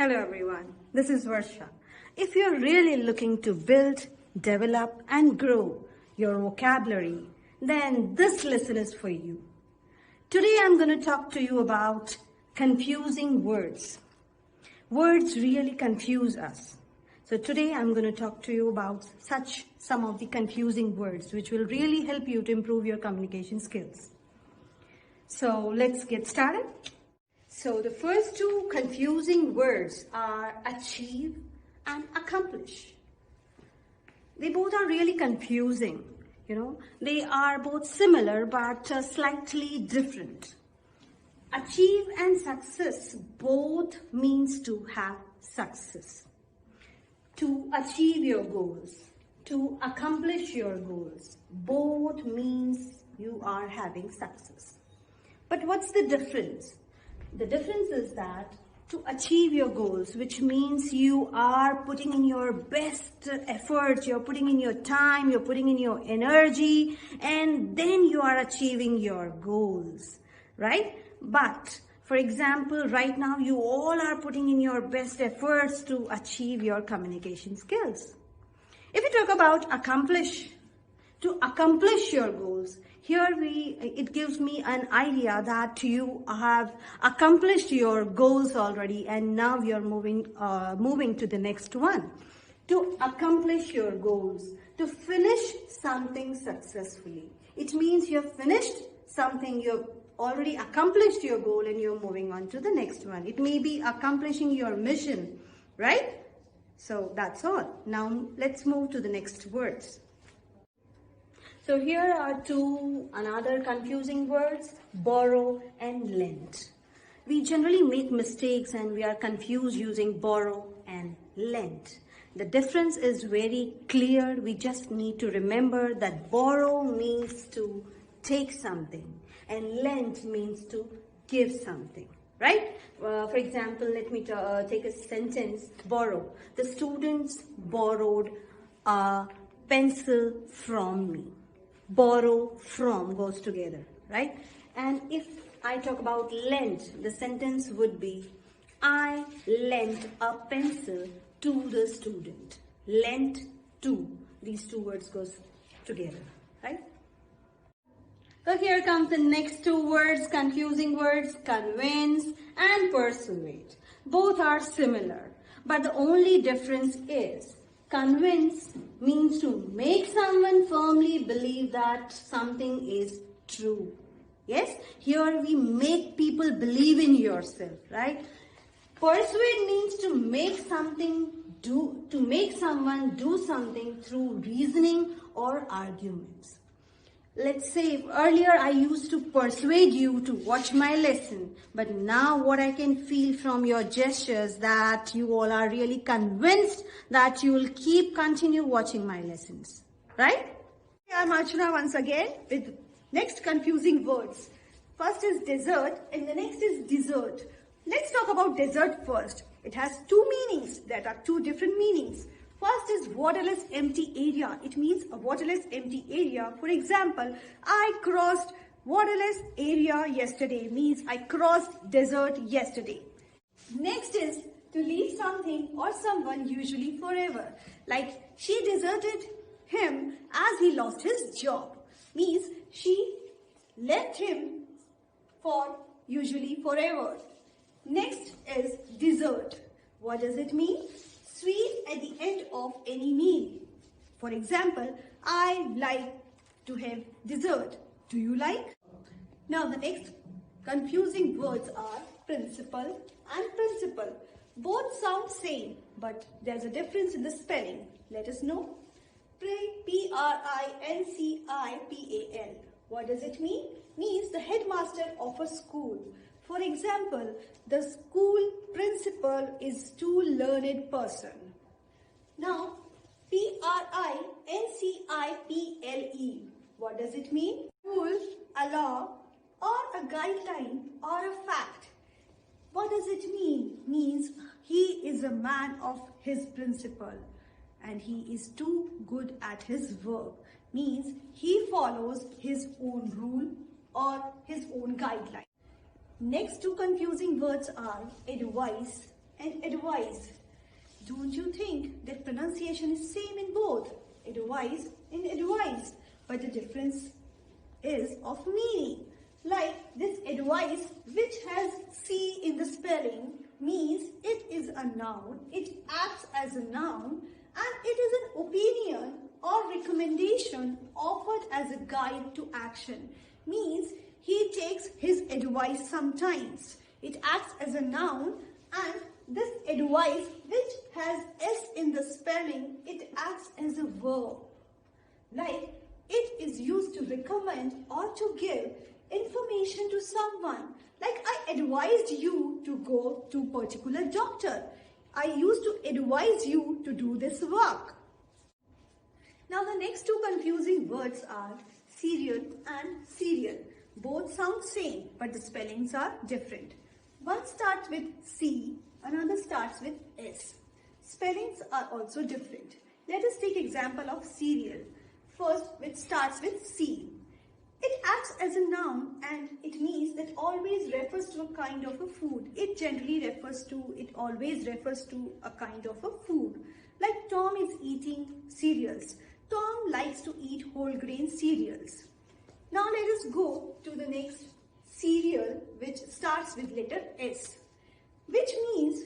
Hello everyone, this is Varsha. If you're really looking to build, develop and grow your vocabulary, then this lesson is for you. Today I'm going to talk to you about confusing words. Words really confuse us. So today I'm going to talk to you about some of the confusing words which will really help you to improve your communication skills. So let's get started. So the first two confusing words are achieve and accomplish. They both are really confusing. They are both similar but slightly different. Achieve and success both means to have success. To achieve your goals, to accomplish your goals, both means you are having success. But what's the difference? The difference is that to achieve your goals, which means you are putting in your best efforts, you're putting in your time, you're putting in your energy, and then you are achieving your goals, right? But for example, right now you all are putting in your best efforts to achieve your communication skills. If we talk about accomplish, to accomplish your goals, here it gives me an idea that you have accomplished your goals already and now you're moving to the next one. To accomplish your goals, to finish something successfully. It means you've finished something, you've already accomplished your goal and you're moving on to the next one. It may be accomplishing your mission, right? So that's all. Now let's move to the next words. So here are another confusing words, borrow and lend. We generally make mistakes and we are confused using borrow and lend. The difference is very clear. We just need to remember that borrow means to take something and lend means to give something, right? For example, let me take a sentence, borrow. The students borrowed a pencil from me. Borrow from goes together, right? And if I talk about lend, the sentence would be, I lent a pencil to the student. Lent to, these two words goes together, right? So here comes the next two words, confusing words, convince and persuade. Both are similar, but the only difference is convince means to make someone firmly believe that something is true. Yes, here we make people believe in yourself, right? Persuade means to make someone do something through reasoning or arguments. Let's say earlier I used to persuade you to watch my lesson, but now what I can feel from your gestures that you all are really convinced that you will continue watching my lessons, right? I'm Archana once again with next confusing words. First is desert and the next is dessert. Let's talk about desert first. It has two meanings. There are two different meanings. First is waterless empty area. It means a waterless empty area. For example, I crossed waterless area yesterday means I crossed desert yesterday. Next is to leave something or someone usually forever. Like she deserted him as he lost his job. Means she left him for usually forever. Next is dessert. What does it mean? Sweet at the end of any meal. For example, I like to have dessert. Do you like? Now the next confusing words are principle and principle. Both sound same, but there's a difference in the spelling. Let us know. Principal. What does it mean? Means the headmaster of a school. For example, the school principal is too learned person. Now, Principle. What does it mean? Rule, a law, or a guideline, or a fact. What does it mean? Means he is a man of his principle and he is too good at his work. Means he follows his own rule or his own guideline. Next two confusing words are advice and advise. Don't you think that pronunciation is same in both? Advise and advise. But the difference is of meaning. Like this advice, which has C in the spelling, means it is a noun, it acts as a noun, and it is an opinion or recommendation offered as a guide to action. Means he takes his advice sometimes. It acts as a noun, and this advice, which has S in the spelling, it acts as a verb. Like it is used to recommend or to give information to someone. Like I advised you to go to a particular doctor. I used to advise you to do this work. Now the next two confusing words are cereal and cereal. Both sound same, but the spellings are different. One starts with C, another starts with S. Spellings are also different. Let us take example of cereal. First, which starts with C. It acts as a noun and it means that always refers to a kind of a food. It always refers to a kind of a food. Like Tom is eating cereals. Tom likes to eat whole grain cereals. Now let us go to the next cereal, which starts with letter S, which means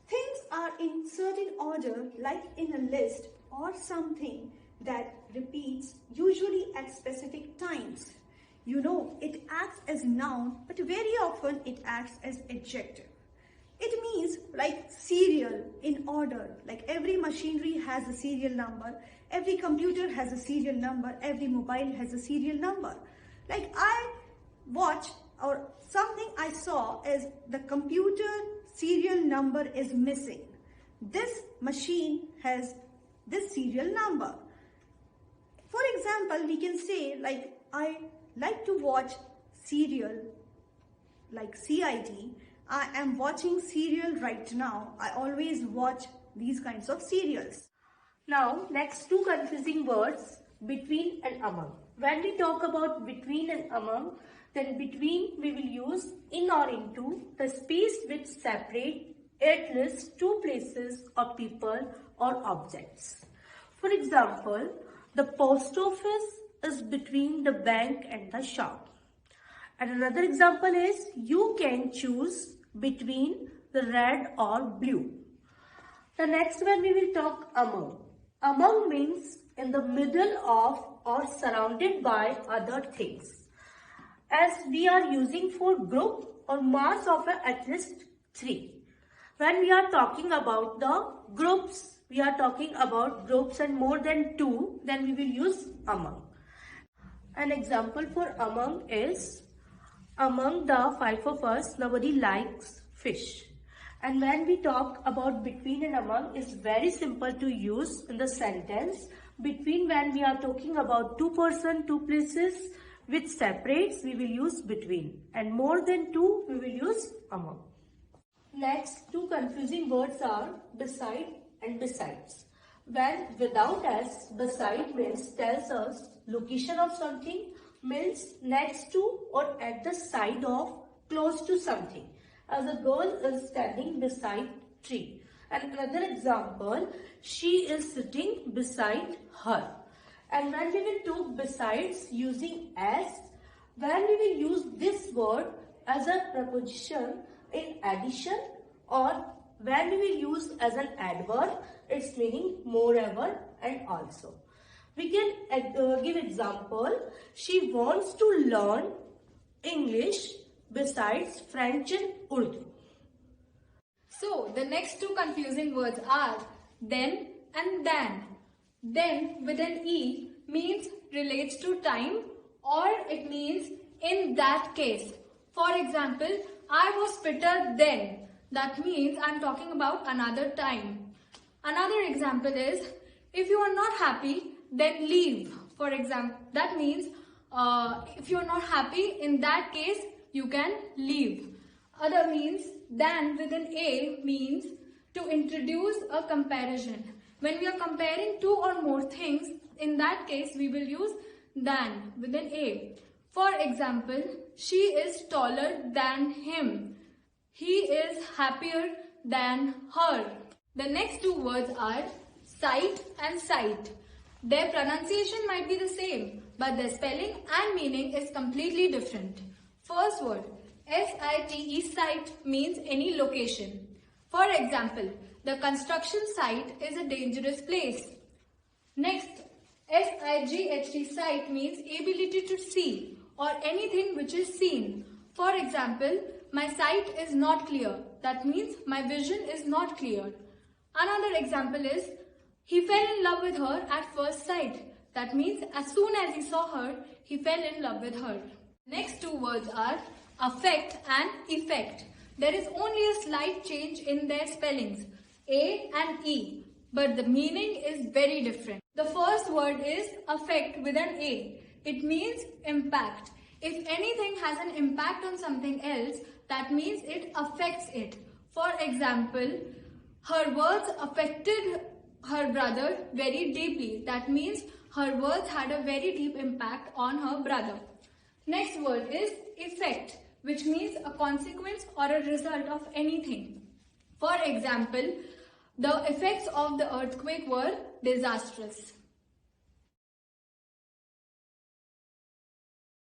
things are in certain order, like in a list or something that repeats usually at specific times. You know, it acts as noun, but very often it acts as adjective. It means like serial, in order, like every machinery has a serial number, every computer has a serial number, every mobile has a serial number. Like I watch or something I saw is the computer serial number is missing. This machine has this serial number. For example, we can say like I like to watch serial like CID. I am watching serial right now. I always watch these kinds of serials. Now, next two confusing words, between and among. When we talk about between and among, then between we will use in or into, the space which separate at least two places or people or objects. For example, the post office is between the bank and the shop. And another example is you can choose between the red or blue. The next one we will talk among. Among means in the middle of or surrounded by other things. As we are using for group or mass of at least 3. When we are talking about the groups, we are talking about groups and more than 2, then we will use among. An example for among is, among the 5 of us, nobody likes fish. And when we talk about between and among, it's very simple to use in the sentence. Between, when we are talking about 2 persons, 2 places, which separates, we will use between. And more than 2, we will use among. Next, two confusing words are beside and besides. When without s, beside means tells us location of something, means next to or at the side of, close to something. As a girl is standing beside tree. And another example, she is sitting beside her. And when we will talk besides using as, when we will use this word as a preposition in addition, or when we will use as an adverb, its meaning moreover and also. We can give example, she wants to learn English besides French and Urdu. So the next two confusing words are then and than. Then with an E means relates to time, or it means in that case. For example, I was fitter then. That means I'm talking about another time. Another example is, if you are not happy, then leave. For example, that means if you are not happy, in that case, you can leave. Other means, than with an A means to introduce a comparison. When we are comparing 2 or more things, in that case, we will use than with an A. For example, she is taller than him. He is happier than, her. The next two words are sight and sight. Their pronunciation might be the same, but their spelling and meaning is completely different. First word, S-I-T-E, site means any location. For example, the construction site is a dangerous place. Next, S-I-G-H-T, sight means ability to see or anything which is seen. For example, my sight is not clear. That means my vision is not clear. Another example is, he fell in love with her at first sight. That means as soon as he saw her, he fell in love with her. Next two words are affect and effect. There is only a slight change in their spellings, A and E, but the meaning is very different. The first word is affect with an A. It means impact. If anything has an impact on something else, that means it affects it. For example, her words affected her brother very deeply. That means her words had a very deep impact on her brother. Next word is effect, which means a consequence or a result of anything. For example, the effects of the earthquake were disastrous.